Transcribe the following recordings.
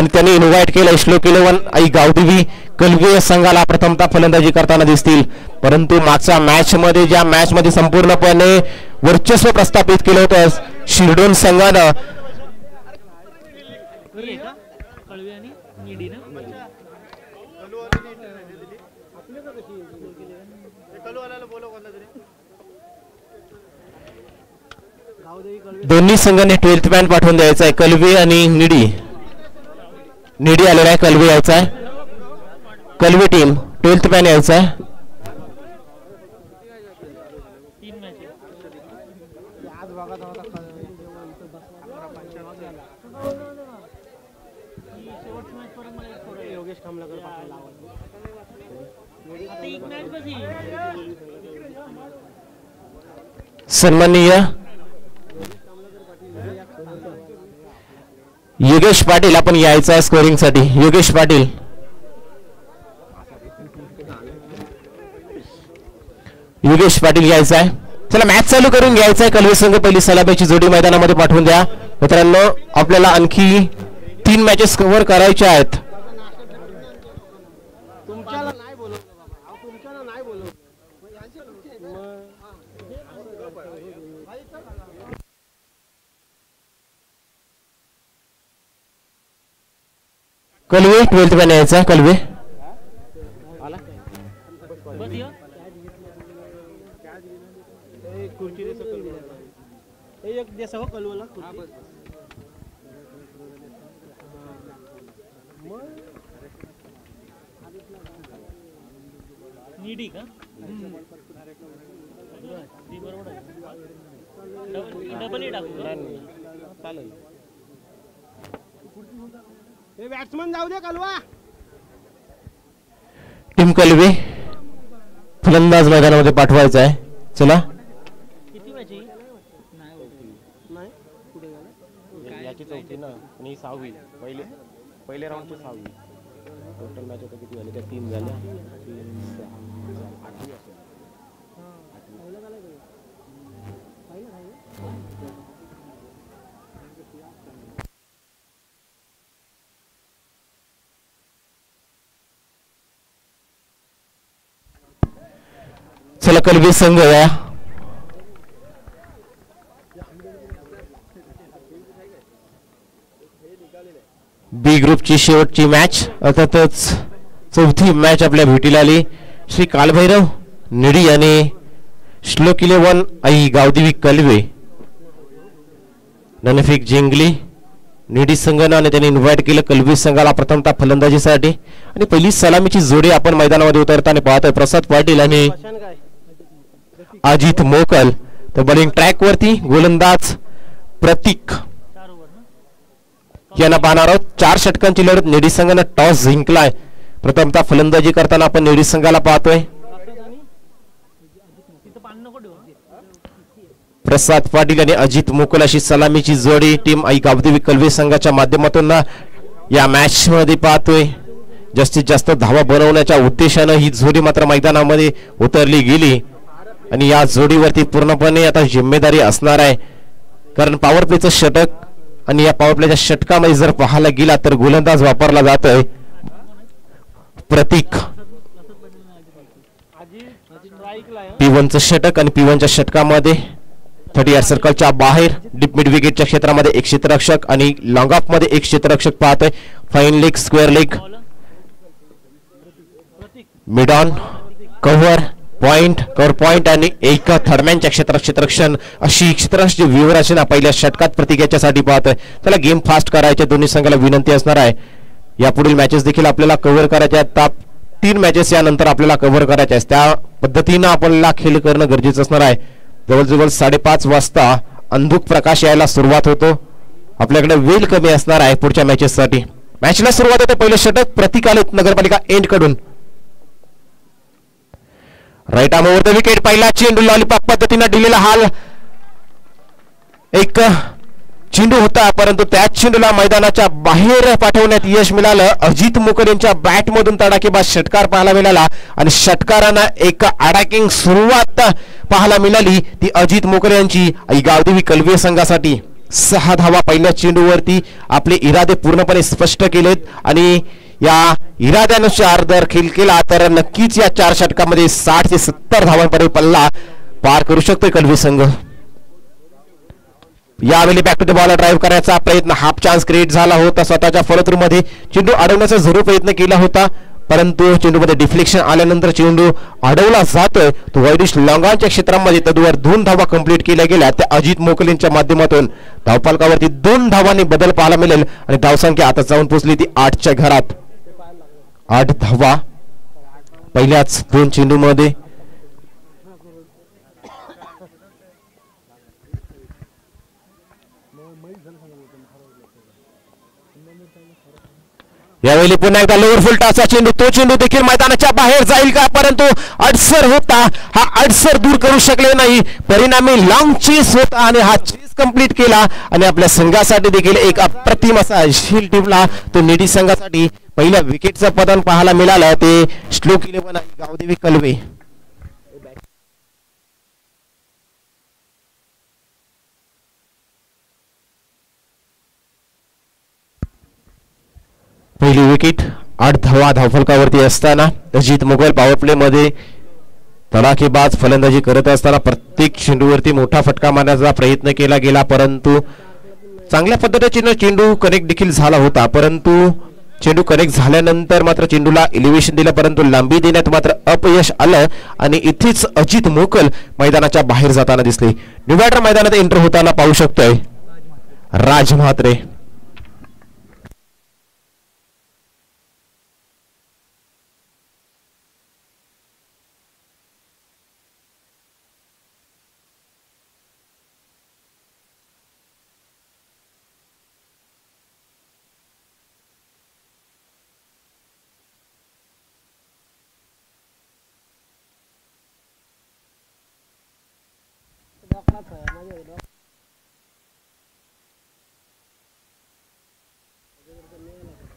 आणि त्यांनी इन्व्हाइट केलं श्लोक 11 आई गावदेवी कलवे संघाला प्रथमतः फलंदाजी करताना दिसतील. परंतु मागच्या मॅच मध्ये ज्या मॅच मध्ये संपूर्णपणे वर्चस्व प्रस्थापित केलं होतं शिरडोन संघानं दोन्ही संघांनी 12th मॅन पाठवून द्यायचा आहे. कलवे आणि निडी आलेला आहे. कलवे यायचा आहे. कलवे टीम 12th मॅन यायचा आहे. सन्माननीय योगेश पाटील आपण यायचं आहे स्कोरिंग साठी. योगेश पाटील यायचं आहे. चला मॅच चालू करून घ्यायचं आहे. कलवे संघ पहिली सलामीची जोडी मैदानामध्ये पाठवून द्या. मित्रांनो आपल्याला आणखी 3 मॅचेस कव्हर करायच्या आहेत. कलवे 12th मॅन यायचा. कलवे बॅट्समन जाऊ दे कलवा. टीम कलवे फलंदाज मैदानामध्ये पाठवायचा आहे. चला किती मॅच आहे? नाही पुढे गेला याची चौथी ना आणि 6वी पहिले राऊंडची 6वी टोटल मॅच आता किती झाली? त्या 3 झाल्या. 3 6 8वी असेल. चला कलवे संघ या. बी ग्रुपची शेवटची मॅच अर्थातच चौथी मॅच आपल्या भेटीला आली. श्री कालभैरव निडी आणि श्लोक 11 आई गावदेवी कलवे ननफिक जिंगली निडी संघानं आणि त्यांनी इन्व्हाइट केलं कलवे संघाला प्रथमतः फलंदाजीसाठी. आणि पहिली सलामीची जोडी आपण मैदानामध्ये उतरताना पाहतोय. प्रसाद पाटील आणि अजित मोकल. तर बॉलिंग ट्रॅक वरती गोलंदाज प्रतीक यांना पाहणार आहोत. 4 षटकांची लढत. निडी संघानं टॉस जिंकलाय. प्रथमतः फलंदाजी करताना आपण निडी संघाला पाहतोय. प्रसाद पाटील आणि अजित मोकल अशी सलामीची जोडी टीम आई गावदेवी कलवे संघाच्या माध्यमातून या मॅच मध्ये पाहतोय. जास्तीत जास्त धावा बनवण्याच्या उद्देशानं ही जोडी मात्र मैदानामध्ये उतरली गेली. आणि या जोडीवरती पूर्णपणे आता जिम्मेदारी असणार आहे. कारण पॉवर प्लेचं षटक आणि या पॉवर प्लेच्या षटकामध्ये जर पाहायला गेला तर गोलंदाज वापरला जातोय प्रतीक. P1चं षटक आणि P1च्या षटकामध्ये 30 यार्ड सर्कलच्या बाहेर डीप मिड विकेटच्या क्षेत्रामध्ये एक क्षेत्ररक्षक आणि लॉंग ऑफ मध्ये एक क्षेत्ररक्षक पाहतोय. Fine leg square leg mid on cover point आणि एक थर्डमॅनच्या क्षेत्ररक्षण अशी क्षेत्ररक्षण व्यूहरचना पहिल्या षटकात प्रतीकाच्यासाठी पाहतोय. त्याला गेम फास्ट करायचे. दोन्ही संघाला विनंती असणार आहे. यापुढील मॅचेस देखील आपल्याला कव्हर करायच्या आहेत. 3 मॅचेस यानंतर आपल्याला कव्हर करायच्या आहेत. त्या पद्धतीनं आपल्याला खेळ करणं गरजेचं असणार आहे. जवळजवळ 5:30 वाजता अंधुक प्रकाश यायला सुरुवात होतो. आपल्याकडे वेळ कमी असणार आहे पुढच्या मॅचेससाठी. मॅचला सुरुवात होते. पहिलं षटक प्रतीक आले नगरपालिका एंड कडून. Right arm over the wicket. पहिला चेंडू लॉलीपॉप पद्धतीने दिलेला हाल एक चेंडू होता परंतु त्याच चेंडूला मैदानाच्या बाहेर पाठवण्यात यश मिळालं. अजित मोकर यांच्या बॅट मधून तडाखेबाज षटकार पाहायला मिळाला आणि षटकारांना एक अटॅकिंग सुरुवात पाहायला मिळाली ती अजित मोकर यांची गावदेवी कलवे संघासाठी. 6 धावा पहिल्या चेंडूवरती आपले इरादे पूर्णपणे स्पष्ट केलेत आणि या इराद्यानुसार जर खेळ केला तर नक्कीच या 4 षटकामध्ये 60 ते 70 धावांपर्यंत पल्ला पार करू शकतोय कलवी संघ. यावेळी back to the ball drive करण्याचा प्रयत्न, हाफ चान्स क्रिएट झाला होता स्वतःच्या फॉलोथ्रूमध्ये. चेंडू अडवण्याचा जरूर प्रयत्न केला होता परंतु चेंडूमध्ये डिफ्लेक्शन आल्यानंतर चेंडू अडवला जातोय तो वाईडिश लॉंगांच्या क्षेत्रामध्ये. तदवर 2 धावा कंप्लीट केल्या गेल्या त्या अजित मोकलेंच्या माध्यमातून. धावफलकावरती 2 धावांनी बदल पाहायला मिळेल आणि धावसंख्या आता जाऊन पोहोचली ती 8च्या घरात. 8 धावा पहिल्याच 2 चेंडूमध्ये. यावेळी पुन्हा एकदा लोअर फुल टॉसचा चेंडू, तो चेंडू देखील मैदानाच्या बाहेर जाईल का, परंतु अडसर होता, हा अडसर दूर करू शकले नाही. परिणामी लॉंग चेस होता आणि हा चेस कंप्लीट केला आणि आपल्या संघासाठी देखील एक अप्रतिम असा झील टिपला. तो निडी संघासाठी पहिल्या विकेटचं पतन पाहायला मिळालं ते श्लोक 11 गावदेवी कलवे. पहिली विकेट 8 धावा धावफलकावरती असताना अजित मुघल पॉवर प्ले मध्ये तडाखेबाज फलंदाजी करत असताना प्रत्येक चेंडूवरती मोठा फटका मारण्याचा प्रयत्न केला गेला परंतु चांगल्या पद्धतीने चेंडू कनेक्ट देखील झाला होता. परंतु चेंडू कनेक्ट झाल्यानंतर मात्र चेंडूला एलिव्हेशन दिलं परंतु लांबी देण्यात मात्र अपयश आलं आणि इथेच अजित मुघल मैदानाच्या बाहेर जाताना दिसले. डिवायडर मैदानात एंटर होताना पाहू शकतोय राज Mhatre.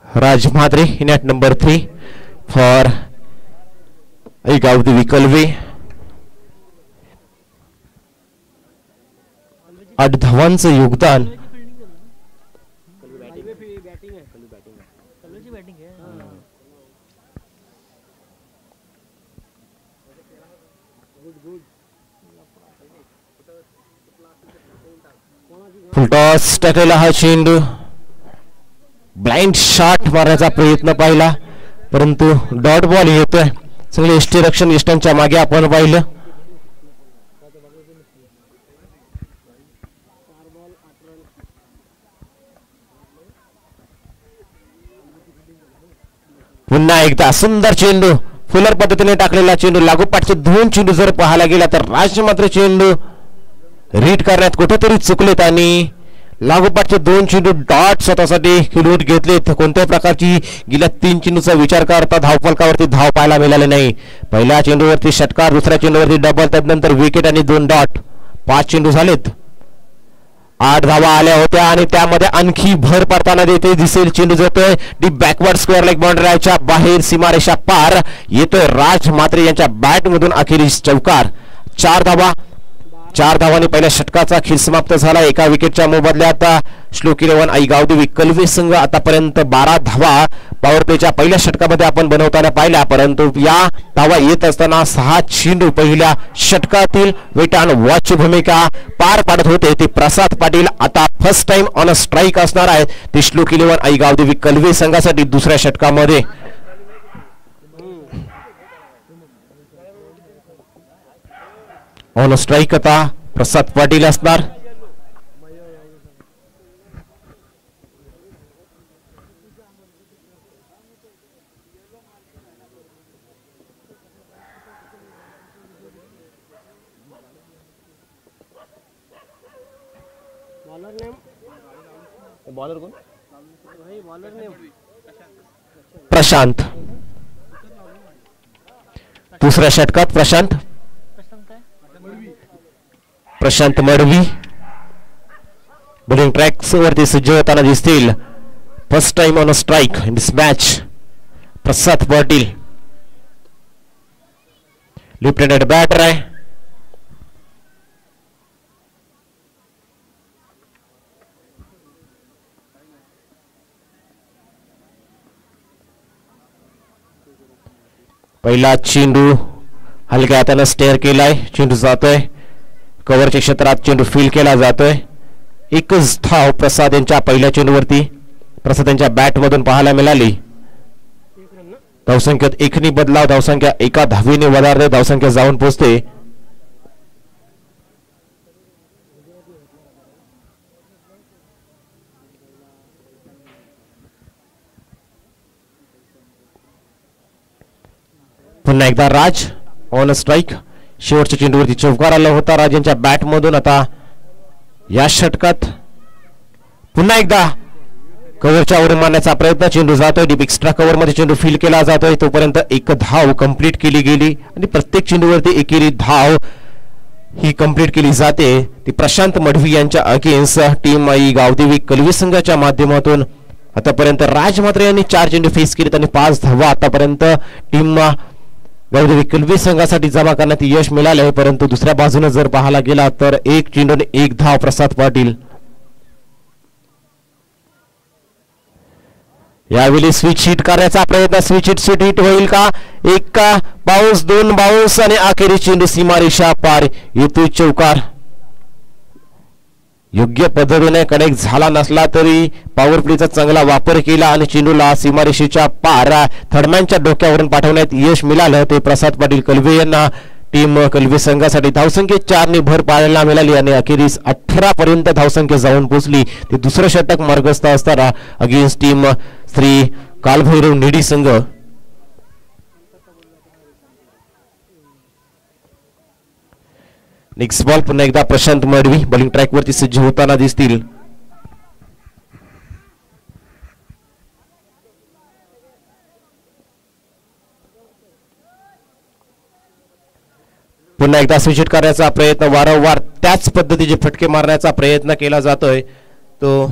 Raj Madre in at number 3 for Gaudi Vikalve. 8 धावांचं योगदान. फुल टॉस टाकलेला हा चेंडू. ब्लाइंड शॉट मारण्याचा प्रयत्न पाहिला परंतु डॉट बॉल येतोय. चांगले यष्टी रक्षण यष्टांच्या मागे आपण पाहिलं. पुन्हा एकदा सुंदर चेंडू, फुलर पद्धतीने टाकलेला चेंडू. लागोपाठचे 2 चेंडू जर पाहायला गेला तर राज मात्र चेंडू रीड करण्यात कुठेतरी चुकलेत आणि लागोपाठचे 2 चेंडू डॉट स्वतःसाठी खिलूट घेतलेत. कोणत्याही प्रकारची गेल्या 3 चेंडूचा विचार करता धावफलकावरती धाव पाहायला मिळाले नाही. पहिल्या चेंडूवरती षटकार, दुसऱ्या चेंडूवरती डबल, त्यानंतर विकेट आणि 2 डॉट. 5 चेंडू झालेत. 8 धावा आल्या होत्या आणि त्यामध्ये आणखी भर पडताना देते दिसेल. चेंडू जातोय डीप बॅकवर्ड स्क्वेअर लेग बाउंड्रीच्या बाहेर, सीमारेषा पार येतोय. राज म्हात्रे यांच्या बॅट मधून अखेरीस चौकार. 4 धावांनी पहिल्या षटकाचा खेळ समाप्त झाला. एका विकेटच्या मोबदल्यात श्लोक 11 आई गावदेवी कलवे संघ आतापर्यंत 12 धावा पॉवर प्लेच्या पहिल्या षटकामध्ये आपण बनवताना पाहिल्या परंतु या धावा येत असताना 6 चेंडू पहिल्या षटकातील वेट अँड वॉचची भूमिका पार पाडत होते ते प्रसाद पाटील आता first time on a strike असणार आहे. ते श्लोक 11 आई गावदेवी कलवे संघासाठी दुसऱ्या षटकामध्ये. ऑन स्ट्राईक आता प्रसाद पाटील असणार. बॉलर कोण? प्रशांत. दुसऱ्या षटकात प्रशांत मडवी बॉलिंग ट्रॅक्स वरती सज्ज होताना दिसतील. First time on a strike in this match Prasad Patil. Left handed batter आहे. पहिला चेंडू हलक्या हाताने स्टेअर केलाय, चेंडू जातोय कव्हरच्या क्षेत्रात, चेंडू फील केला जातोय. एकच धाव प्रसाद यांच्या पहिल्या चेंडूवरती प्रसाद यांच्या बॅट मधून पाहायला मिळाली. धावसंख्येत एकनी बदलाव, धावसंख्या एका धावीने वधारते, धावसंख्या जाऊन पोहोचते. पुन्हा एकदा राज ऑन स्ट्राईक. शेवटच्या चेंडूवरती चौकार आला होता राज यांच्या बॅट मधून. आता या षटकात पुन्हा एकदा कव्हरच्या वर मारण्याचा प्रयत्न, चेंडू जातोय डीप एक्स्ट्रा कव्हर मध्ये, चेंडू फील केला जातोय. तोपर्यंत एक धाव कंप्लीट केली गेली आणि प्रत्येक चेंडूवरती एकेरी धाव ही कंप्लीट केली जाते. ती प्रशांत मढवी यांच्या अगेन्स्ट टीम आई गावदेवी कलवी संघाच्या माध्यमातून. आतापर्यंत राज मात्र यांनी 4 चेंडू फेस केलेत आणि 5 धावा आतापर्यंत टीम गावदेवी कलवी संघासाठी जमा करण्यात यश मिळाले. परंतु दुसऱ्या बाजूने जर पाहायला गेला तर 1 चेंडू आणि 1 धाव प्रसाद पाटील. यावेळी स्विच हिट करण्याचा प्रयत्न, स्विच हिट होईल का? 1 का बाउन्स, 2 बाउन्स आणि अखेरी चेंडू सीमारेषा पार, येतोय चौकार. योग्य पद्धतीने कनेक्ट झाला नसला तरी पॉवर प्लेचा चांगला वापर केला आणि चेंडूला सीमारेषेच्या पार थर्डमॅनच्या डोक्यावरून पाठवण्यात यश मिळालं. ते प्रसाद पाटील कलवे यांना टीम कलवे संघासाठी धावसंख्येत 4 ने भर पाहायला मिळाली आणि अखेरीस 18 पर्यंत धावसंख्या जाऊन पोहोचली. ते दुसरं षटक मार्गस्थ असताना against team Shri Kaal Bhairav needy संघ. नेक्स्ट बॉल पुन्हा एकदा प्रशांत मडवी बॉलिंग ट्रॅक वरती सज्ज होताना दिसतील. पुन्हा एकदा स्विच हिट करण्याचा प्रयत्न, वारंवार त्याच पद्धतीचे फटके मारण्याचा प्रयत्न केला जातोय तो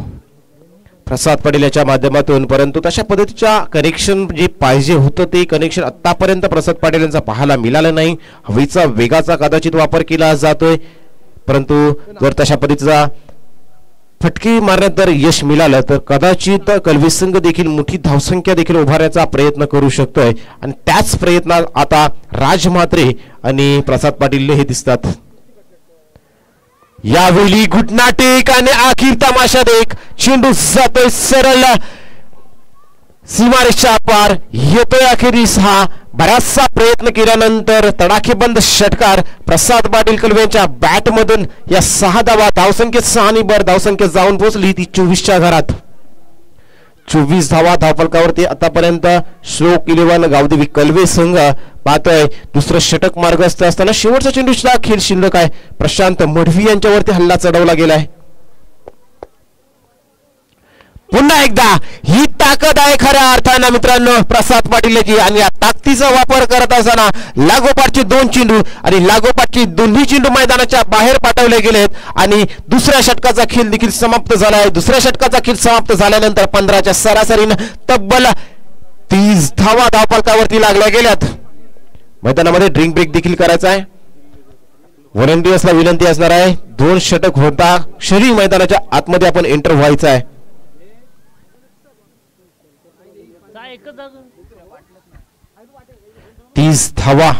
प्रसाद पाटील याच्या माध्यमातून. परंतु तशा पद्धतीच्या कनेक्शन जे पाहिजे होतं ते कनेक्शन आतापर्यंत प्रसाद पाटील यांचा पाहायला मिळालं नाही. हवेचा वेगाचा कदाचित वापर केला जातोय, परंतु जर तशा पद्धतीचा फटके मारण्यात जर यश मिळालं तर कदाचित कलवी संघ देखील मोठी धावसंख्या देखील उभारण्याचा प्रयत्न करू शकतोय. आणि त्याच प्रयत्नात आता राज म्हात्रे आणि प्रसाद पाटील हे दिसतात. यावेळी घुटना टेक आणि अखेर तमाशा देख, चेंडू जातोय सरळ सीमारेषा पार, येतोय अखेरीस. हा बराचसा प्रयत्न केल्यानंतर तडाखेबंद षटकार प्रसाद पाटील कलवेंच्या बॅट मधून. या 6 धावा, धावसंख्येत 6 आणि भर धावसंख्या जाऊन पोहोचली ती 24च्या घरात. 24 धावा धावफलकावरती आतापर्यंत श्लोक 11 गावदेवी कलवे संघ पाहतोय. दुसरं षटक मार्गस्थ असताना शेवटचा चेंडूचा खेळ शिल्लक आहे. प्रशांत मढवी यांच्यावरती हल्ला चढवला गेलाय. पुन्हा एकदा ही ताकद आहे खऱ्या अर्थानं मित्रांनो प्रसाद पाटील याची. आणि या ताकदीचा वापर करत असताना लागोपाठचे 2 चेंडू आणि लागोपाठचे दोन्ही चेंडू मैदानाच्या बाहेर पाठवले गेलेत आणि दुसऱ्या षटकाचा खेळ देखील समाप्त झाला आहे. दुसऱ्या षटकाचा खेळ समाप्त झाल्यानंतर 15च्या सरासरीनं तब्बल 30 धावा धावफलकावरती लागल्या गेल्यात. मैदानामध्ये ड्रिंक ब्रेक देखील करायचा आहे. व्हॉलंटियर्सला विनंती असणार आहे, 2 षटक होता शरीर मैदानाच्या आतमध्ये आपण एंटर व्हायचं आहे. 30 धावा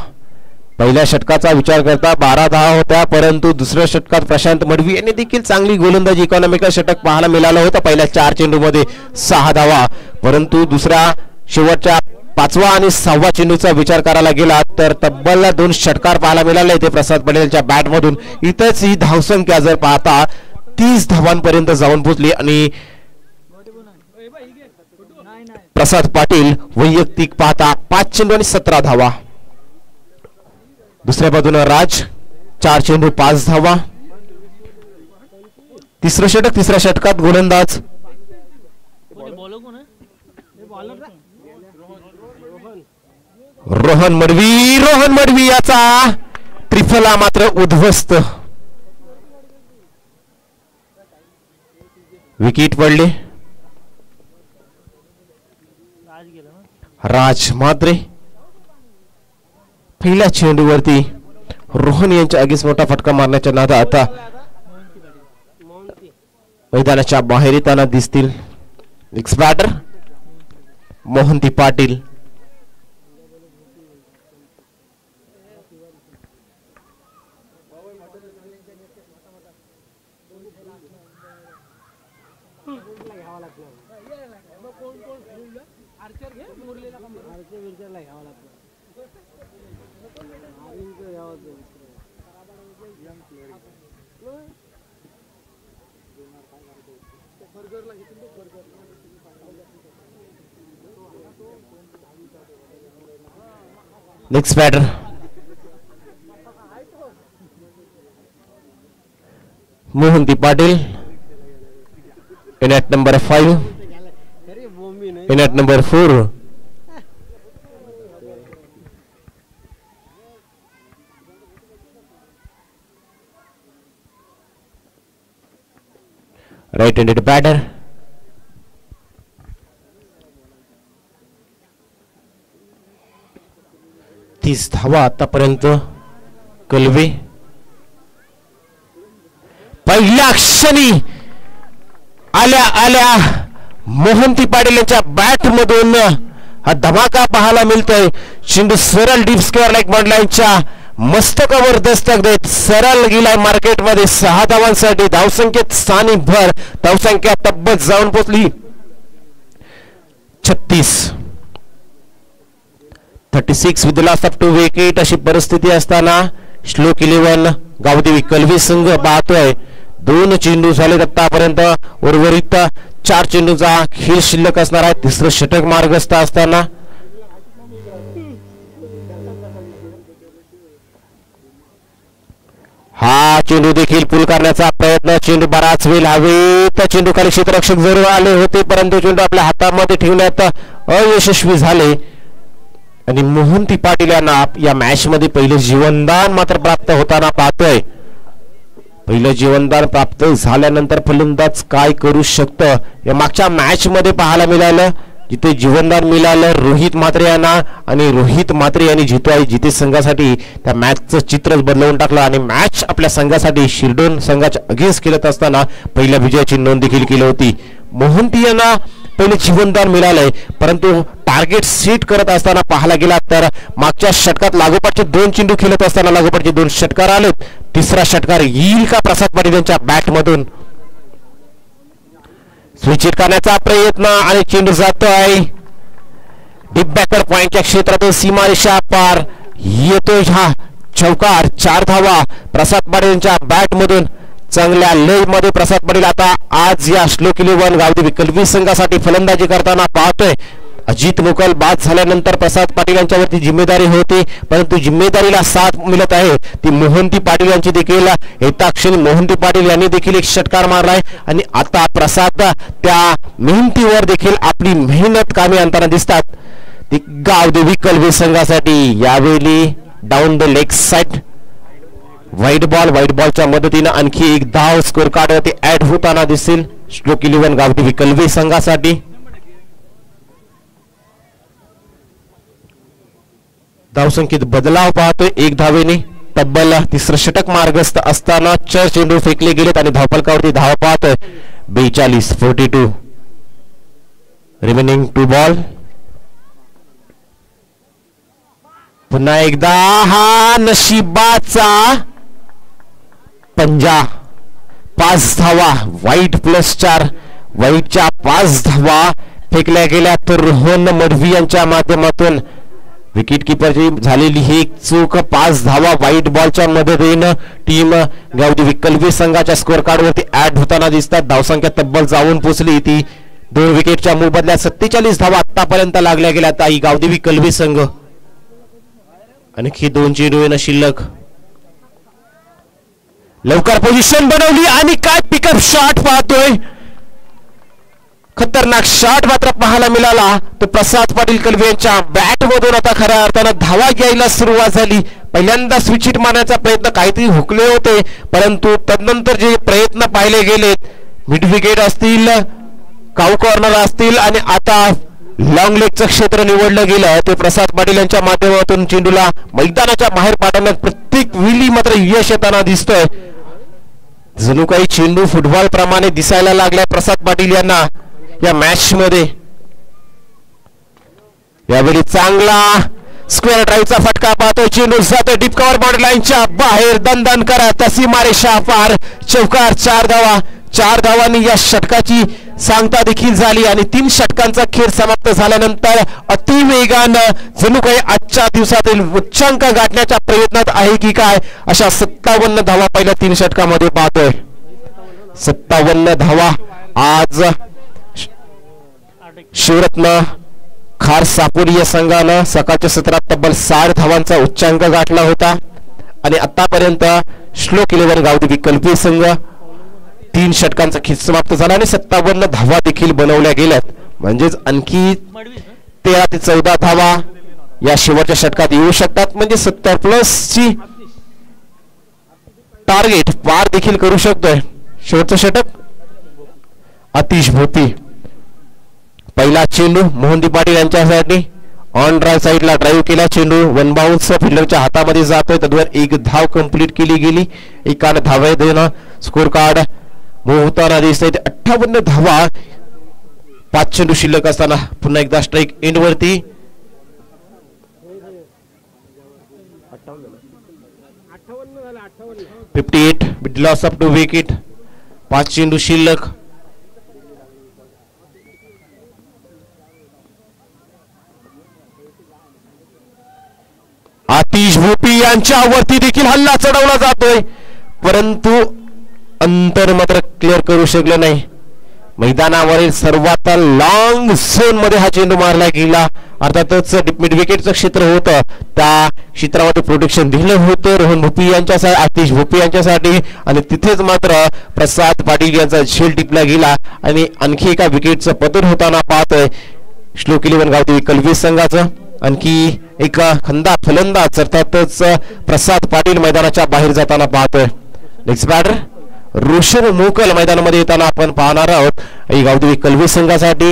पहिल्या षटकाचा विचार करता 12 धावा होत्या, परंतु दुसऱ्या षटकात प्रशांत मडवी यांनी देखील चांगली गोलंदाजी इकॉनॉमिकल षटक पाहायला मिळालं होतं. पहिल्या 4 चेंडूमध्ये 6 धावा, परंतु दुसऱ्या शेवटच्या 5वा आणि 6वा चेंडूचा विचार करायला गेला तर तब्बल 2 षटकार पाहायला मिळाले ते प्रसाद पाटीलच्या बॅट मधून. इथंच ही धावसंख्या जर पाहता 30 धावांपर्यंत जाऊन पोहोचली आणि प्रसाद पाटील वैयक्तिक पाहता 5 चेंडू आणि 17 धावा. दुसऱ्या बाजूने राज 4 चेंडू 5 धावा. तिसरं षटक, तिसऱ्या षटकात गोलंदाज रोहन मडवी याचा त्रिफला मात्र उद्ध्वस्त. विकेट पडले. राज म्हात्रे पहिल्या चेंडूवरती रोहन यांच्या अगेन्स्ट मोठा फटका मारण्याच्या नादात आता मैदानाच्या बाहेर येताना दिसतील. Next batter Mohanty Patil. Next batter Mohanty Patil in at number 5, in at number 4. Right-handed batter. तीस धावा आतापर्यंत कलवे पहिल्या क्षणी आल्या आल्या मोहंती पाटील यांच्या बॅट मधून हा धमाका पाहायला मिळतोय. चेंडू सरळ डीप स्क्वेअर लाईक बॉन्डलाईनच्या मस्तकावर दस्तक देत सरळ गेलाय मार्केटमध्ये 6 धावांसाठी. धावसंख्येत स्थानी भर, धावसंख्या तब्बल जाऊन पोहोचली 36. 36 विथ लॉस ऑफ 2 विकेट अशी परिस्थिती असताना श्लोक 11 गावदेवी कलवी संघ पाहतोय 2 चेंडू झाले आतापर्यंत. उर्वरित 4 चेंडूचा खेळ शिल्लक असणार आहे. तिसरं षटक मार्गस्थ असताना हा चेंडू देखील पूल करण्याचा प्रयत्न. चेंडू बराच वेळ हवेत, चेंडू खाली क्षेत्ररक्षक जरूर आले होते परंतु चेंडू आपल्या हातामध्ये ठेवण्यात अयशस्वी झाले आणि मोहंती पाटील यांना या मॅच मध्ये पहिलं जीवनदान मात्र प्राप्त होताना पाहतोय. पहिलं जीवनदान प्राप्त झाल्यानंतर फलंदाज काय करू शकतं या मागच्या मॅच मध्ये पाहायला मिळालं. जिथे जीवनदान मिळालं रोहित म्हात्रे यांना आणि रोहित म्हात्रे यांनी जिथे संघासाठी त्या मॅचचं चित्रच बदलवून टाकलं आणि मॅच आपल्या संघासाठी शिरडोन संघाच्या अगेन्स्ट खेळत असताना पहिल्या विजयाची नोंद देखील केली होती. मोहंती यांना पहिले जीवनदान मिळालंय परंतु टार्गेट सेट करत असताना पाहायला गेला तर मागच्या षटकात लागोपाठचे 2 चेंडू खेळत असताना लागोपाठचे 2 षटकार आलेत. तिसरा षटकार येईल का प्रसाद पाटील यांच्या बॅट मधून. स्विच हिट करण्याचा प्रयत्न आणि चेंडू जातोय डीप बॅकर पॉइंटच्या क्षेत्रातून सीमारेषा पार येतोय. हा चौकार 4 धावा प्रसाद पाटील यांच्या बॅट मधून. चांगल्या लय मध्ये प्रसाद पाटील आता आज या श्लोक 11 गावदेवी कलवी संघासाठी फलंदाजी करताना पाहतोय. अजित मुकल बाद झाल्यानंतर प्रसाद पाटील यांच्यावरती जिम्मेदारी होती परंतु जिम्मेदारीला साथ मिळत आहे ती मोहंती पाटील यांची देखील. येता क्षणी मोहंती पाटील यांनी देखील एक षटकार मारलाय आणि आता प्रसाद त्या मेहनतीवर देखील आपली मेहनत कामी आणताना दिसतात ती गावदेवी कलवी संघासाठी. यावेळी down the leg side wide बॉलच्या मदतीने आणखी एक धाव स्कोर कार्डवरती ऍड होताना दिसेल श्लोक 11 गावदेवी कलवी संघासाठी. धावसंख्येत बदलाव पाहतोय 1 धावेने. तब्बल तिसरं षटक मार्गस्थ असताना 4 चेंडू फेकले गेलेत आणि धावफलकावरती धाव पाहतोय 42-42. Remaining 2 ball. पुन्हा एकदा हा नशिबाचा पंजा. 5 धावा व्हाईट +4 व्हाईटच्या 5 धावा फेकल्या गेल्या तर रोहन मडवी यांच्या माध्यमातून विकेट कीपरची झालेली ही एक चूक. 5 धावा व्हाईट बॉलच्या मदतीने टीम गावदेवी कलवी संघाच्या स्कोअर कार्डवरती ऍड होताना दिसतात. धावसंख्या तब्बल जाऊन पोहोचली ती 2 विकेटच्या मोबदल्यात 47 धावा आतापर्यंत लागल्या गेल्या ताई गावदेवी कलवी संघ. आणखी 2 चेंडू येणं शिल्लक. लवकर पोझिशन बनवली आणि काय पिकअप शॉट पाहतोय. खतरनाक शॉट मात्र पाहायला मिळाला तो प्रसाद पाटील कलवी यांच्या बॅट मधून. आता खऱ्या अर्थानं धावा घ्यायला सुरुवात झाली. पहिल्यांदा स्विच हिट मारण्याचा प्रयत्न काहीतरी हुकले होते परंतु तदनंतर जे प्रयत्न पाहिले गेलेत मिड विकेट असतील काऊ कॉर्नर असतील आणि आता लॉंग लेगचं क्षेत्र निवडलं गेलं ते प्रसाद पाटील यांच्या माध्यमातून चेंडूला मैदानाच्या बाहेर पाठवण्यात प्रत्येक वेळी मात्र यश येताना दिसतोय. जणू काही चेंडू फुटबॉल प्रमाणे दिसायला लागलाय प्रसाद पाटील यांना या मॅच मध्ये. यावेळी चांगला स्क्वेअर ड्राईव्हचा फटका पाहतोय. चेंडू जातोय डीप कव्हर बाउंड्री लाईनच्या बाहेर. दणदण करत सीमारेषा पार चौकार. 4 धावा. 4 धावांनी या षटकाची सांगता देखील झाली आणि 3 षटकांचा खेळ समाप्त झाल्यानंतर अतिवेगानं जणू काही आजच्या दिवसातील उच्चांक गाठण्याच्या प्रयत्नात आहे की काय अशा 57 धावा पहिल्या 3 षटकामध्ये पाहतोय. 57 धावा आज शिवरत्न खार सापोली या संघानं सकाळच्या सत्रात तब्बल 60 धावांचा उच्चांक गाठला होता आणि आतापर्यंत श्लोक 11 गावदेवी कल्पे संघ 3 षटकांचा खेळ समाप्त झाला आणि 57 धावा देखील बनवल्या गेल्यात. म्हणजेच आणखी 13 ते 14 धावा या शेवटच्या षटकात येऊ शकतात. म्हणजे 70+ ची टार्गेट पार देखील करू शकतोय. शेवटचं षटक आतिश भोपी पहिला चेंडू मोहनदी पाटील यांच्यासाठी ऑन ड्राईव्ह साईडला ड्राईव्ह केला. चेंडू 1 बाउन्स फिल्डरच्या हातामध्ये जातोय. तद्वार 1 धाव कंप्लीट केली गेली. एकाने धावा देणं स्कोर कार्ड होताना दिसतंय. 58 धावा 5 चेंडू शिल्लक असताना पुन्हा एकदा स्ट्राईक एंड वरती 58 with loss of two wicket. 5 चेंडू शिल्लक. आतिश भोपी यांच्यावरती देखील हल्ला चढवला जातोय परंतु अंतर मात्र क्लिअर करू शकले नाही. मैदानावरील सर्वात लॉंग झोन मध्ये हा चेंडू मारला गेला. अर्थातच मिड विकेटचं क्षेत्र होतं त्या क्षेत्रामध्ये प्रोटेक्शन दिलं होतं रोहन भोपी यांच्यासाठी आतिश भोपी यांच्यासाठी आणि तिथेच मात्र प्रसाद पाटील यांचा झेल टिपला गेला आणि आणखी एका विकेटचं पतन होताना पाहतोय श्लोक 11 गावदेवी कल्वे संघाचं. आणखी एका खंदा फलंदाज अर्थातच प्रसाद पाटील मैदानाच्या बाहेर जाताना पाहतोय. नेक्स्ट बॅटर रोशन मोकल मैदानामध्ये येताना आपण पाहणार आहोत. गावदेवी कल्वे संघासाठी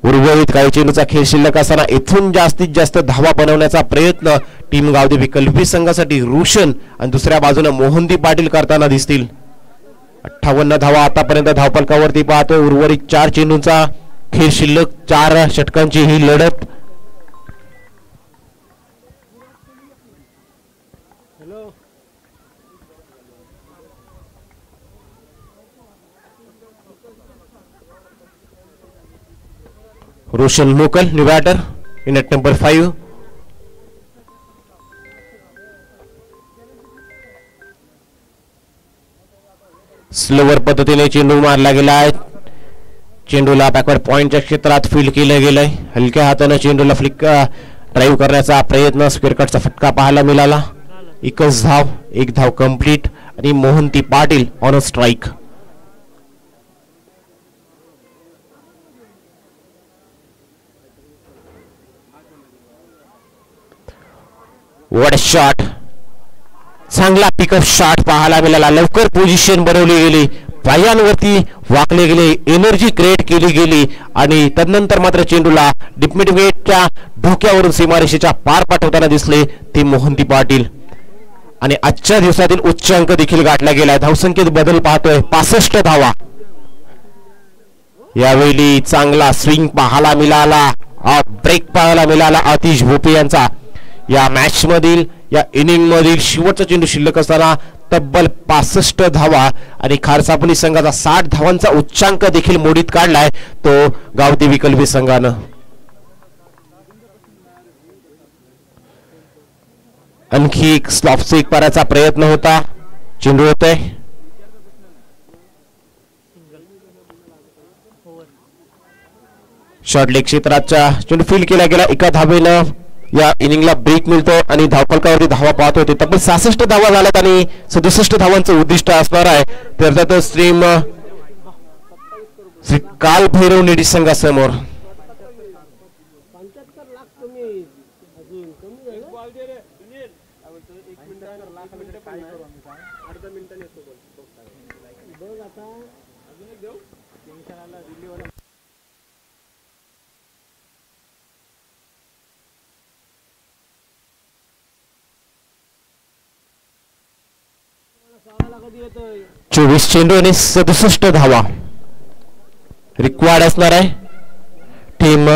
उर्वरित काही चेंडूचा खेळ शिल्लक असताना इथून जास्तीत जास्त धावा बनवण्याचा प्रयत्न टीम गावदेवी कल्वे संघासाठी रोशन आणि दुसऱ्या बाजूने मोहनदी पाटील करताना दिसतील. 58 धावा आतापर्यंत धावफलकावरती पाहतोय. उर्वरित 4 चेंडूंचा खेळ शिल्लक. 4 षटकांची ही लढत. रोशन मोकल न्यू बॅटर इन एट नंबर 5. स्लोवर पद्धतीने चेंडू मारला गेला आहे. चेंडूला बॅकवर्ड पॉइंटच्या क्षेत्रात फील्ड केलं गेलंय. हलक्या हाताने चेंडूला फ्लिक ड्राईव्ह करण्याचा प्रयत्न स्क्वेअर कटचा फटका पाहायला मिळाला. 1 धाव 1 धाव कंप्लीट आणि Mohanti Patil on a strike. What shot चांगला पिकअप शॉट पाहायला मिळाला. लवकर पोझिशन बनवली गेली. पायांवरती वाकले गेले. एनर्जी क्रिएट केली गेली आणि तदनंतर मात्र चेंडूला डिप विकेटच्या डोक्यावरून सीमारेषेच्या पार पाठवताना दिसले ते मोहनती पाटील आणि आजच्या दिवसातील उच्च अंक देखील गाठला गेलाय. धावसंख्येत बदल पाहतोय. 65 धावा. यावेळी चांगला स्विंग पाहायला मिळाला. ब्रेक पाहायला मिळाला आतिश भोपे यांचा. या मॅच मधील या इनिंग मधील शेवटचा चेंडू शिल्लक असताना तब्बल 65 धावा आणि खारसापोली संघाचा 60 धावांचा उच्चांक देखील मोडीत काढलाय तो गावदेवी कल्वे संघानं. आणखी एक स्लॉप स्टिक मारायचा प्रयत्न होता. चेंडू होतोय. शॉर्ट लेग क्षेत्राच्या चेंडू फील्ड केला गेला. 1 धावेनं या इनिंगला ब्रेक मिळतो आणि धावफलकावरती धावा पाहत होते. तब्बल 66 धावा झाल्यात आणि 67 धावांचं उद्दिष्ट असणार आहे. तर श्री काल भैरव निडी संघासमोर चोवीस चेंडू आणि 67 धावा रिक्वायर्ड असणार आहे. टीम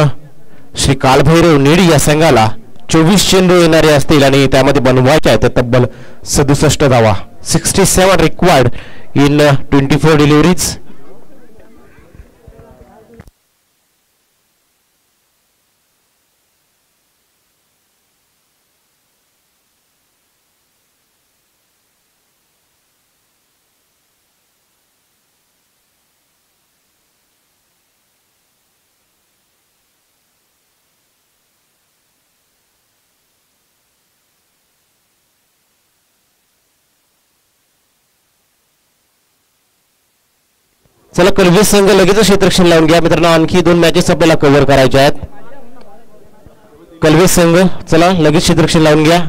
श्री कालभैरव निडी या संघाला 24 चेंडू येणारे असतील आणि त्यामध्ये बनवायचे आहेत तब्बल 67 धावा. 67 रिक्वायर्ड इन 24 डिलिव्हरीज. चला कलवे संघ लगेच क्षेत्ररक्षण लावून घ्या मित्रांनो. आणखी 2 मॅचेस आपल्याला कव्हर करायच्या आहेत. कलवे संघ चला लगेच क्षेत्ररक्षण लावून घ्या.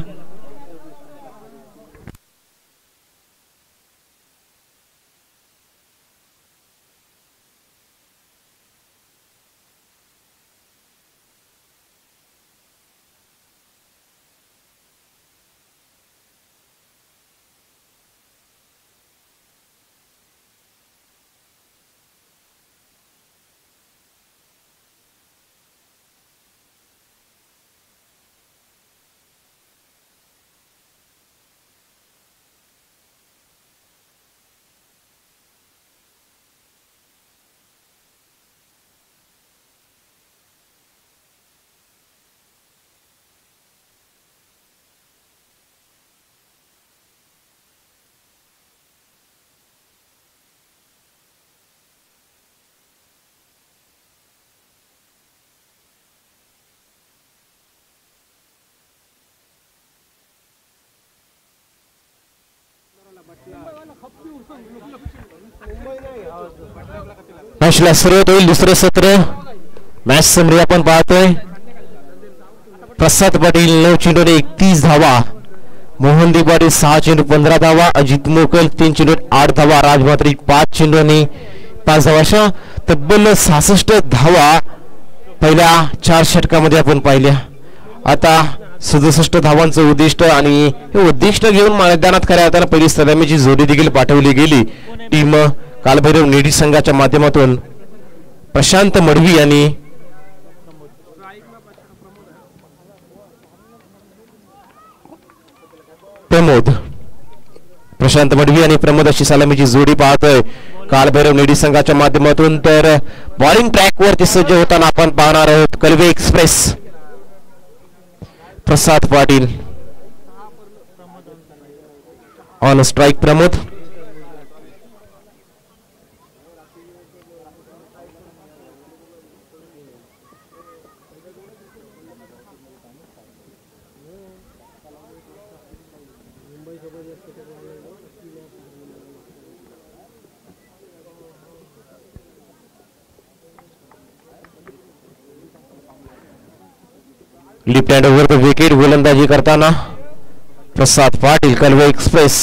मॅचला सुरुवात होईल. दुसरं सत्र मॅच समरी आपण पाहतोय. प्रसाद पाटील 9 चेंडूने 31 धावा, मोहन दिवाडी 6 चेंडू 15 धावा, अजित मोकल 3 चेंडू 8 धावा, राजमात्री 5 चेंडूने 5 धावा, तब्बल 66 धावा पहिल्या 4 षटकामध्ये आपण पाहिल्या. आता 67 धावांचं उद्दिष्ट आणि हे उद्दिष्ट घेऊन मैदानात खऱ्या अर्थानं पहिली सलामीची जोडी देखील पाठवली गेली. टीम कालभैरव नेडी संघाच्या माध्यमातून प्रशांत मडवी आणि प्रमोद अशी सलामीची जोडी पाहतोय कालभैरव नेडी संघाच्या माध्यमातून. तर बॉलिंग ट्रॅक वरती सज्ज होताना आपण पाहणार आहोत Kalwe express. Prasad Patil on strike Pramod. Left hand over wicket गोलंदाजी करताना Prasad Patil. Kalwe express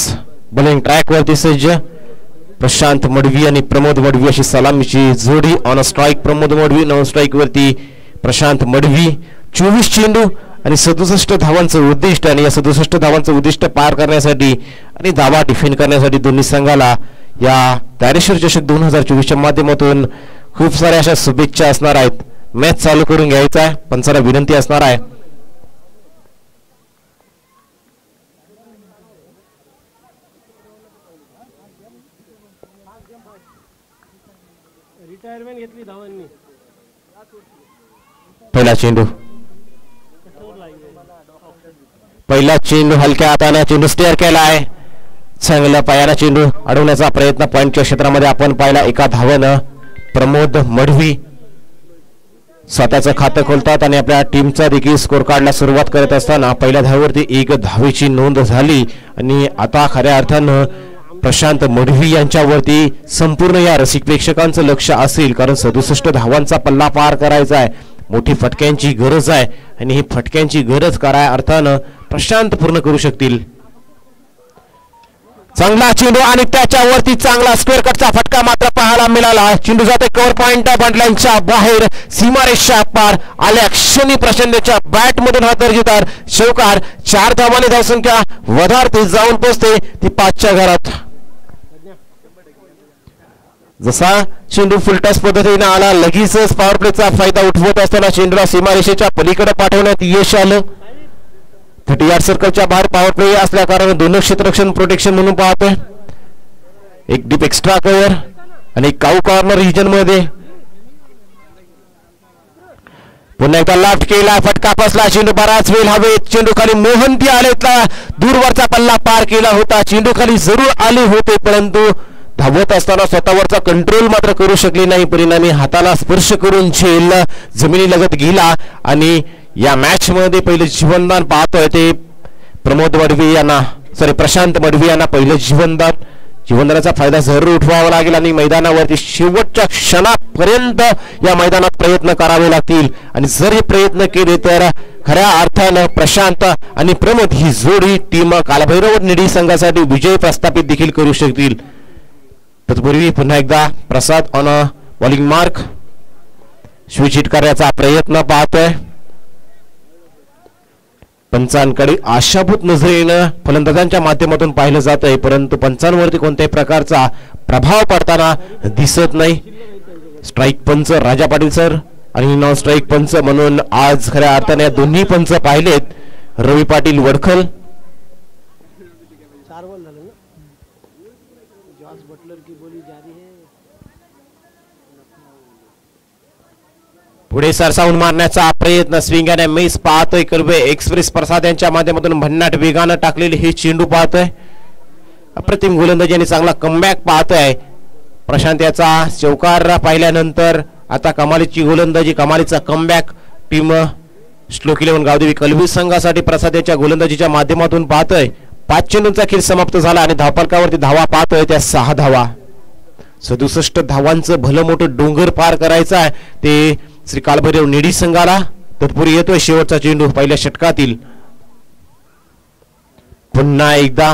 bowling track वरती सज्ज. प्रशांत मडवी आणि प्रमोद मडवी अशी सलामीची जोडी. On strike Pramod Madavi, non strike वरती प्रशांत मडवी. 24 चेंडू आणि 67 धावांचं उद्दिष्ट आणि या 67 धावांचं उद्दिष्ट पार करण्यासाठी आणि धावा डिफेंड करण्यासाठी दोन्ही संघाला या तारेश्वर चषक 2024च्या माध्यमातून खूप साऱ्या अशा शुभेच्छा असणार आहेत. मॅच चालू करून घ्यायचा आहे. पंचाला विनंती असणार आहे. रिटायरमेंट घेतली धावांनी. पहिला चेंडू हलक्या हाताने चेंडू स्टेअर केला आहे. चांगला पायाला चेंडू अडवण्याचा प्रयत्न पॉइंटच्या क्षेत्रामध्ये आपण पाहिला. एका धावानं प्रमोद मडवी स्वतःचं खातं खोलतात आणि आपल्या टीमचा देखील स्कोर कार्डला सुरुवात करत असताना पहिल्या धावेवरती 1 धावेची नोंद झाली आणि आता खऱ्या अर्थानं प्रशांत मडवी यांच्यावरती संपूर्ण या रसिक प्रेक्षकांचं लक्ष असेल. कारण 67 धावांचा पल्ला पार करायचा आहे. मोठी फटक्यांची गरज आहे आणि ही फटक्यांची गरज काय अर्थानं प्रशांत पूर्ण करू शकतील. चांगला चेंडू आणि त्याच्यावरती चांगला स्क्वेअर कटचा फटका मात्र पाहायला मिळाला. चेंडू जाते कव्हर पॉइंट बंडलांच्या बाहेर. सीमारेषा पार आल्या क्षणी प्रचंडच्या बॅट मधून हा दर्जेदार शौकार 4 धावांनी धावसंख्या वधारते जाऊन पोहोचते ती 5च्या घरात. जसा चेंडू फुलटॉस पद्धतीने आला लगेचच पॉवर प्लेचा फायदा उठवत असताना चेंडूला सीमारेषेच्या पलीकडे पाठवण्यात यश आलं. 30 यार्ड सर्कलच्या बाहेर पॉवर प्ले असल्या कारण दोन क्षेत्ररक्षण प्रोटेक्शन म्हणून पाहतोय. एक डीप एक्स्ट्रा कव्हर आणि काऊ कॉर्नर रिजन मध्ये पुन्हा एकदा लाफ्ट केला. फटका बसला. चेंडू बराच वेळ हवेत. चेंडू खाली मोहंती आलेतला दूरवरचा पल्ला पार केला होता. चेंडू खाली जरूर आले होते परंतु धावत असताना स्वतःवरचा कंट्रोल मात्र करू शकले नाही. परिणामी हाताला स्पर्श करून झेल जमिनी लगत गेला आणि या मॅच मध्ये पहिलं जीवनदान पाहतोय ते प्रशांत मडवी यांना पहिलं जीवनदान जीवनदानाचा फायदा जरूर उठवावा लागेल आणि मैदानावरती शेवटच्या क्षणापर्यंत या मैदानात प्रयत्न करावे लागतील आणि जर हे प्रयत्न केले तर खऱ्या अर्थानं प्रशांत आणि प्रमोद ही जोडी टीम कालभैरव निडी संघासाठी विजय प्रस्थापित देखील करू शकतील. तत्पूर्वी पुन्हा एकदा Prasad on bowling mark switch hit करण्याचा प्रयत्न पाहतोय. पंचांकडे आशाभूत नजरेनं फलंदाजांच्या माध्यमातून पाहिलं जात आहे, परंतु पंचांवरती कोणत्याही प्रकारचा प्रभाव पडताना दिसत नाही. स्ट्राईक पंच राजा पाटील सर आणि नॉन स्ट्राईक पंच म्हणून आज खऱ्या अर्थाने दोन्ही पंच पाहिलेत. रवी पाटील वडखल 4 बॉल झाले ना. जॉर्ज बटलर की बोली जारी है. पुढे सरसावून मारण्याचा प्रयत्न स्विंग आणि मिस पाहतोय. कर्वे एक्सप्रेस प्रसाद यांच्या माध्यमातून भन्नाट वेगानं टाकलेले हे चेंडू पाहतोय. अप्रतिम गोलंदाजी आणि चांगला कमबॅक पाहतोय. प्रशांत याचा चौकार पाहिल्यानंतर आता कमालीची गोलंदाजी, कमालीचा कमबॅक टीम स्लोक 11 गावदेवी कलबी संघासाठी प्रसाद याच्या गोलंदाजीच्या माध्यमातून पाहतोय. 5 चेंडूंचा खेळ समाप्त झाला आणि धावफलकावरती धावा पाहतोय त्या 6 धावा. 67 धावांचं भलं मोठं डोंगर पार करायचं आहे ते श्री कालभैरव निडी संघाला. तत्पूर्वी येतोय शेवटचा चेंडू पहिल्या षटकातील. पुन्हा एकदा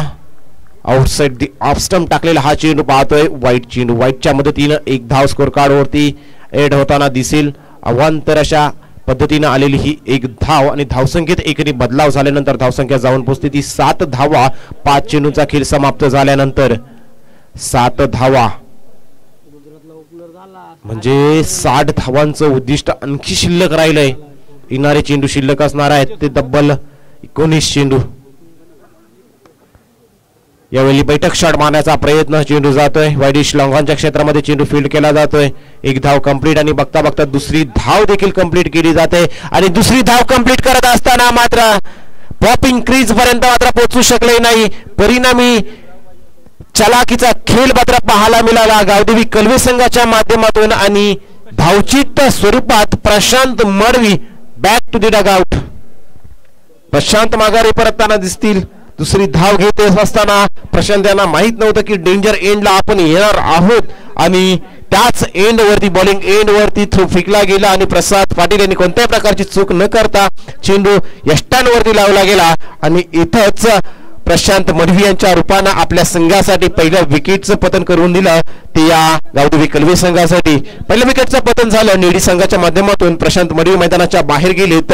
आउटसाइड दी ऑफ स्टंप टाकलेला हा चेंडू पाहतोय. वाईट चेंडू, वाईटच्या मदतीनं 1 धाव स्कोर कार्ड वरती एड होताना दिसेल. अवांतर अशा पद्धतीनं आलेली ही 1 धाव आणि धावसंख्येत एकरी बदलाव झाल्यानंतर धावसंख्या जाऊन पोहोचते ती 7 धावा. 5 चेंडूंचा खेळ समाप्त झाल्यानंतर 7 धावा म्हणजे 60 धावांचं उद्दिष्ट आणखी शिल्लक राहिलंय. येणारे चेंडू शिल्लक असणार आहेत ते तब्बल 19 चेंडू. यावेळी बैठक शॉट मारण्याचा प्रयत्न, चेंडू जातोय वाईडिश लॉंगॉनच्या क्षेत्रामध्ये, चेंडू फील्ड केला जातोय. 1 धाव कंप्लीट आणि बघता बघता दुसरी धाव देखील कंप्लीट केली जाते आणि दुसरी धाव कंप्लीट करत असताना मात्र पॉपिंग क्रीज पर्यंत मात्र पोहोचू शकले नाही. परिणामी चलाकीचा खेळ मात्र पाहायला मिळाला गावदेवी कलवे संघाच्या माध्यमातून आणि धावचित स्वरूपात Prashant Madvi back to the dugout. Prashant माघारी परतताना दिसतील. दुसरी धाव घेत असताना प्रशांत यांना माहित नव्हतं की डेंजर एंडला आपण येणार आहोत आणि त्याच एंड वरती बॉलिंग एंड वरती थ्रो फेकला गेला आणि प्रसाद पाटील यांनी कोणत्याही प्रकारची चूक न करता चेंडू यष्टांवरती लावला गेला आणि इथंच प्रशांत मडवी यांच्या रूपानं आपल्या संघासाठी पहिल्या विकेटचं पतन करून दिलं. ते या गावदेवी कलवे संघासाठी पहिल्या विकेटचं पतन झालं. निडी संघाच्या माध्यमातून प्रशांत मडवी मैदानाच्या बाहेर गेलेत.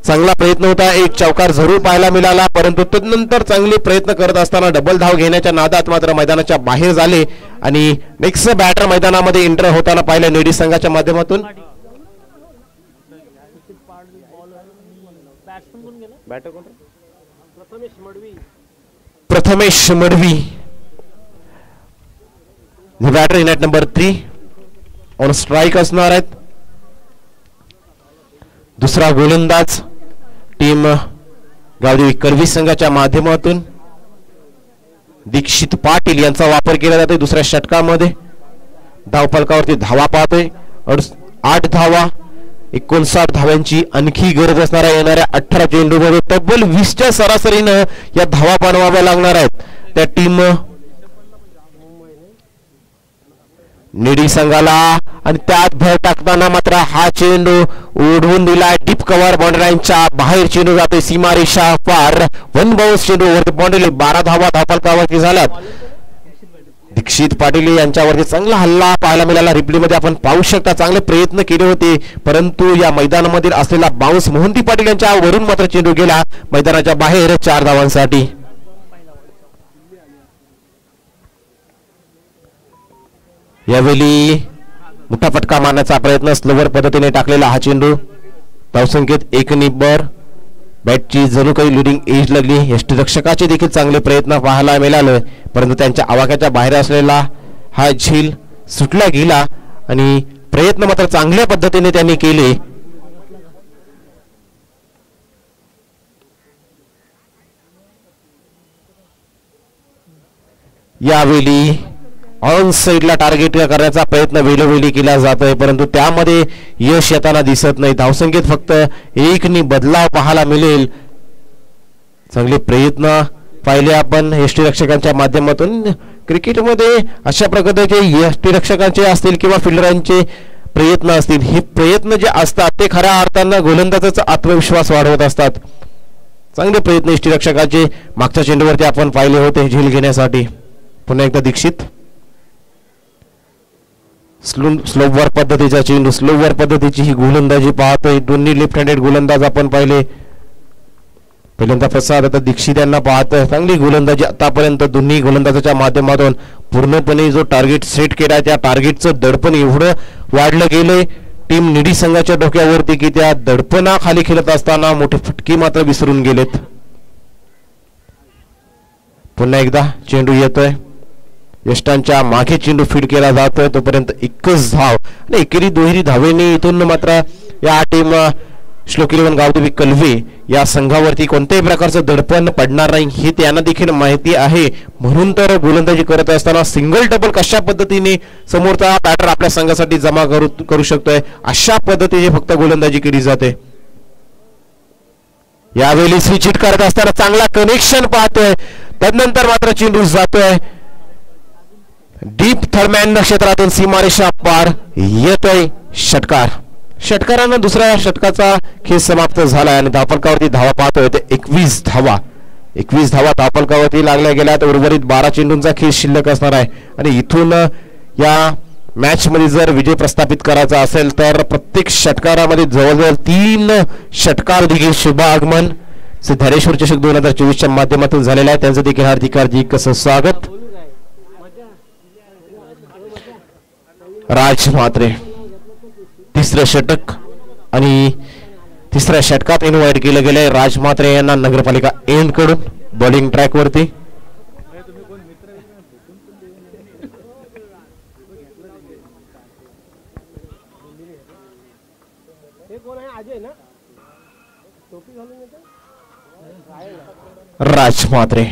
चांगला प्रयत्न होता, 1 चौकार जरूर पाहायला मिळाला, परंतु तदनंतर चांगले प्रयत्न करत असताना डबल धाव घेण्याच्या नादात मात्र मैदानाच्या बाहेर झाले आणि नेक्स्ट बॅटर मैदानामध्ये एंटर होताना पाहिलं निडी संघाच्या माध्यमातून. Prathamesh Madvi batter in at number 3 on strike असणार आहेत. दुसरा गोलंदाज टीम गावदेवी कलवी संघाच्या माध्यमातून दीक्षित पाटील यांचा वापर केला जातोय. दुसऱ्या षटकामध्ये धावफलकावरती धावा पाहतोय 8 धावा. 59 धाव्यांची आणखी गरज असणार आहे. येणाऱ्या 18 चेंडूमध्ये तब्बल 20च्या सरासरीनं या धावा बनवाव्या लागणार आहेत त्या टीम निडी संघाला आणि त्यात भर टाकताना मात्र हा चेंडू उडवून दिला. डीप कव्हर बाउंड्री लाईनच्या बाहेर चेंडू जातोय सीमारेषा पार. 1 बाउन्स चेंडू वरती बाउंड्री 12 धावा धावफलकावरती झाल्यात. दीक्षित पाटील यांच्यावरती चांगला हल्ला पाहायला मिळाला. रिप्लेमध्ये आपण पाहू शकता चांगले प्रयत्न केले होते, परंतु या मैदानामधील असलेला बाउन्स मोहंती पाटील यांच्या वरून मात्र चेंडू गेला मैदानाच्या बाहेर 4 धावांसाठी. यावेळी मोठा फटका मारण्याचा प्रयत्न स्लोवर पद्धतीने टाकलेला हा चेंडू. धावसंख्येत 1 निब्बर. बॅटची जणू काही लिडिंग एज लागली. यष्टीरक्षकाचे देखील चांगले प्रयत्न पाहायला मिळाले, परंतु त्यांच्या आवाक्याच्या बाहेर असलेला हा झील सुटला गेला आणि प्रयत्न मात्र चांगल्या पद्धतीने त्यांनी केले. यावेळी ऑन साइडला टार्गेट करण्याचा प्रयत्न वेळोवेळी केला जातोय, परंतु त्यामध्ये यश येताना दिसत नाही. धावसंख्येत फक्त 1 नी बदलाव पाहायला मिळेल. चांगले प्रयत्न पाहिले आपण यष्टीरक्षकांच्या माध्यमातून. क्रिकेटमध्ये अशा प्रकारचे यष्टीरक्षकांचे असतील किंवा फिल्डरांचे प्रयत्न असतील, हे प्रयत्न जे असतात ते खऱ्या अर्थानं गोलंदाजाचा आत्मविश्वास वाढवत असतात. चांगले प्रयत्न यष्टीरक्षकाचे मागच्या चेंडूवरती आपण पाहिले होते झेल घेण्यासाठी. पुन्हा एकदा दीक्षित स्लोवर पद्धतीचा चेंडू, स्लोवर पद्धतीची ही गोलंदाजी पाहतोय. दोन्ही लेफ्ट हँडेड गोलंदाज आपण पाहिले. पहिल्यांदा प्रसाद, आता दीक्षित यांना पाहतोय. चांगली गोलंदाजी आतापर्यंत दोन्ही गोलंदाजाच्या माध्यमातून. पूर्णपणे जो टार्गेट सेट केला त्या टार्गेटचं दडपण एवढं वाढलं गेलंय टीम निडी संघाच्या डोक्यावरती की त्या दडपणाखाली खेळत असताना मोठे फटके मात्र विसरून गेलेत. पुन्हा एकदा चेंडू येतोय, यष्टांच्या मागे चेंडू फीड केला जातोय. तोपर्यंत एकच धाव आणि एकेरी दुहेरी धावेने इथून मात्र या टीम श्लोक 11 गावदेवी कलवे या संघावरती कोणत्याही प्रकारचं दडपण पडणार नाही हे त्यांना देखील माहिती आहे. म्हणून तर गोलंदाजी करत असताना सिंगल डबल कशा पद्धतीने समोरचा बॅटर आपल्या संघासाठी जमा करू शकतोय अशा पद्धतीने फक्त गोलंदाजी केली जाते. यावेळी स्विच हिट करत असताना चांगला कनेक्शन पाहतोय. त्यानंतर मात्र चेंडू जातोय डीप थर्डमॅन क्षेत्रातून सीमारेषा पार येतोय षटकार. षटकारानं दुसऱ्या षटकाचा खेळ समाप्त झालाय आणि धावफलकावरती धावा पाहतोय ते 21 धावा. 21 धावा धावफलकावरती लागल्या गेल्या तर उर्वरित 12 चेंडूंचा खेळ शिल्लक असणार आहे. आणि इथून या मॅच मध्ये जर विजय प्रस्थापित करायचा असेल तर प्रत्येक षटकारामध्ये जवळजवळ 3 षटकार देखील शुभ आगमन सिद्धेश्वर चषक 2024च्या माध्यमातून झालेला आहे. त्यांचं देखील हार्दिक स्वागत. राज म्हात्रे तिसरं षटक आणि तिसऱ्या षटकात इन्व्हाइट केलं गेलंय राज म्हात्रे यांना नगरपालिका एंड कडून बॉलिंग ट्रॅक वरती. राज म्हात्रे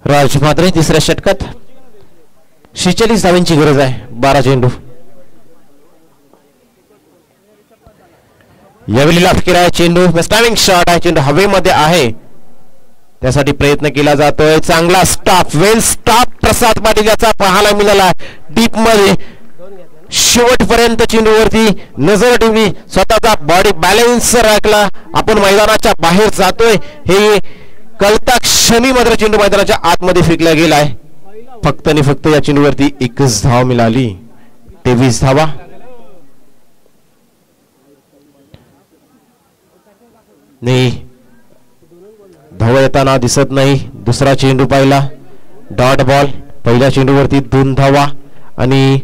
राज म्हात्रे तिसऱ्या षटकात 46 धावांची गरज आहे. 12 चेंडू. यावेळी लाफ केला आहे चेंडू. स्टॅमिंग शॉट आहे. चेंडू हवेमध्ये आहे त्यासाठी प्रयत्न केला जातोय. चांगला स्टॉप, वेल स्टॉप प्रसाद पाटील याचा पाहायला मिळाला. डीप मध्ये शेवटपर्यंत चेंडूवरती नजर ठेवली. स्वतःचा बॉडी बॅलन्स राखला. आपण मैदानाच्या बाहेर जातोय हे कळता क्षणी मात्र चेंडू मैदानाच्या आतमध्ये फेकला गेलाय. फक्त आणि फक्त या चेंडूवरती एकच धाव मिळाली. 23 धावा. नाही धावा येताना दिसत नाही. दुसरा चेंडू पाहिला डॉट बॉल. पहिल्या चेंडूवरती 2 धावा आणि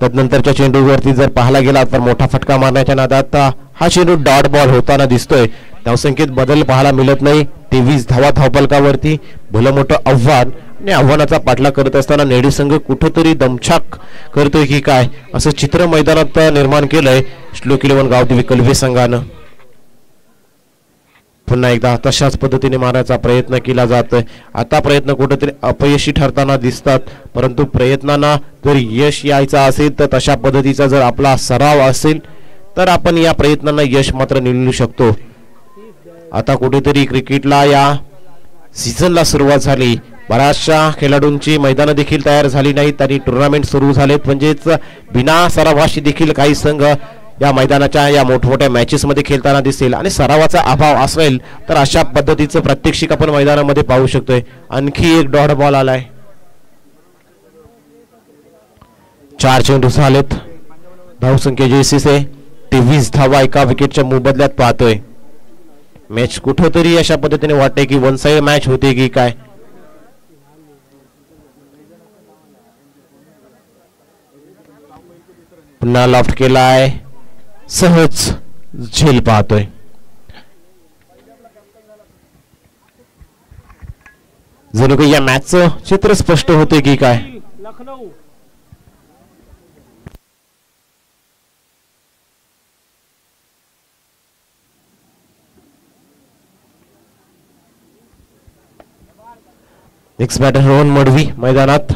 तदनंतरच्या चेंडूवरती जर पाहायला गेला तर मोठा फटका मारण्याच्या नादात हा चेंडू डॉट बॉल होताना दिसतोय. धावसंख्येत बदल पाहायला मिळत नाही. 23 धावा धावफलकावरती. भलं मोठं आव्हान आणि आव्हानाचा पाठलाग करत असताना नेडी संघ कुठंतरी दमछाक करतोय की काय असं चित्र मैदानात निर्माण केलंय श्लोक 11 गावदेवी कलवे संघानं. पुन्हा एकदा तशाच पद्धतीने मारण्याचा प्रयत्न केला जातोय. आता प्रयत्न कुठेतरी अपयशी ठरताना दिसतात परंतु प्रयत्नांना जर यश यायचं असेल तर तशा पद्धतीचा जर आपला सराव असेल तर आपण या प्रयत्नांना यश मात्र मिळवू शकतो. आता कुठेतरी क्रिकेटला या सीझनला सुरुवात झाली. बऱ्याचशा खेळाडूंची मैदानं देखील तयार झाली नाहीत आणि टुर्नामेंट सुरू झालेत. म्हणजेच बिना सरावाशी देखील काही संघ या मैदानाच्या या मोठमोठ्या मॅचेस मध्ये खेळताना दिसेल आणि सरावाचा अभाव असेल तर अशा पद्धतीचं प्रात्यक्षिक आपण मैदानामध्ये पाहू शकतोय. आणखी एक डॉट बॉल आलाय. 4 चेंडू झालेत. धावसंख्या जैसीच आहे. 23 धावा एका विकेटच्या मोबदल्यात पाहतोय. मॅच कुठंतरी अशा पद्धतीने वाटते की वन साइड मॅच होते की काय. पुन्हा लॉफ्ट केलाय. सहज झेल पाहतोय. जणू काही या मॅचचं चित्र स्पष्ट होते की काय. लखनऊ नेक्स्ट बॅटर रोहन मडवी मैदानात.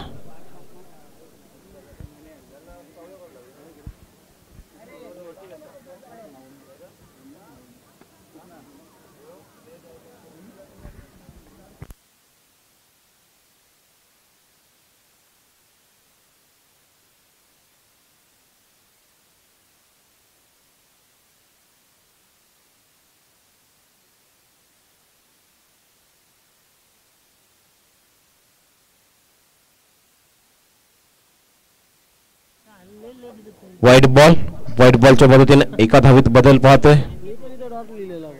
व्हाईट बॉलच्या मदतीने एका धावीत बदल पाहतोय. हे पण इथं डॉट लिहिलेला बघ.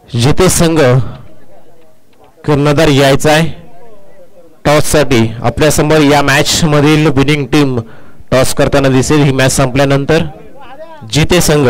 जिथे संघ कर्णधार यायचा आहे टॉस साठी. आपल्या समोर या मॅच मधील विनिंग टीम टॉस करताना दिसेल. ही मॅच संपल्यानंतर जिथे संघ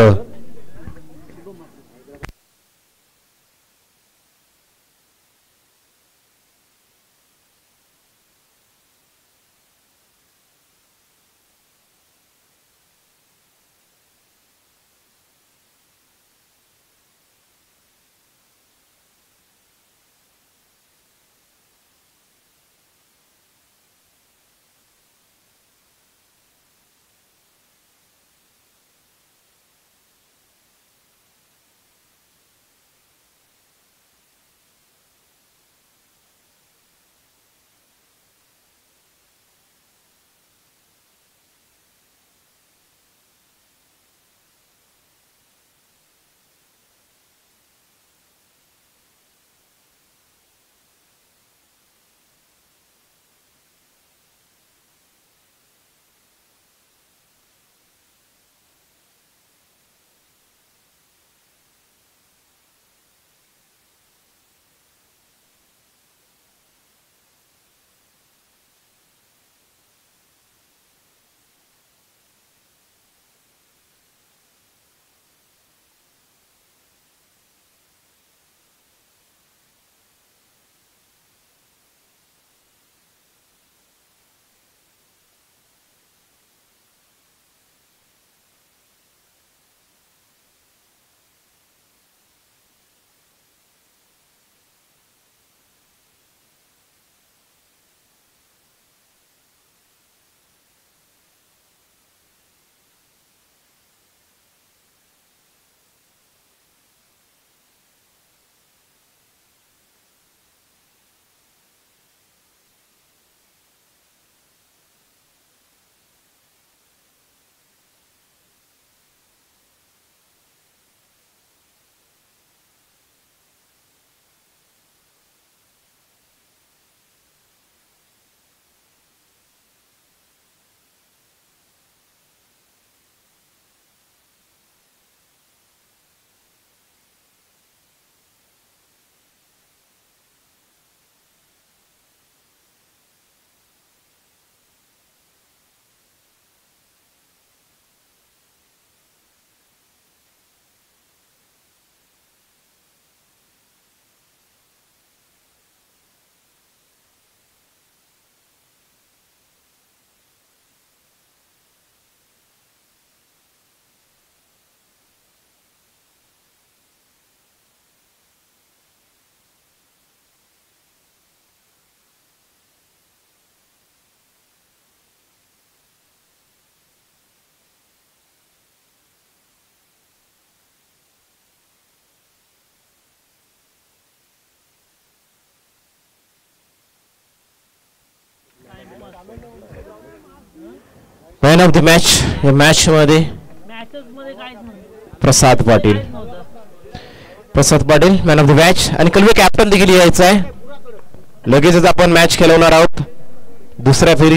मॅन ऑफ द मॅच या मॅच मध्ये मॅचेस मध्ये काहीच नव्हतं. प्रसाद पाटील. काहीच नव्हतं. Prasad Patil man of the match. आणि कलवे कॅप्टन देखील यायचा आहे. लगेचच आपण मॅच खेळवणार आहोत दुसऱ्या फेरी.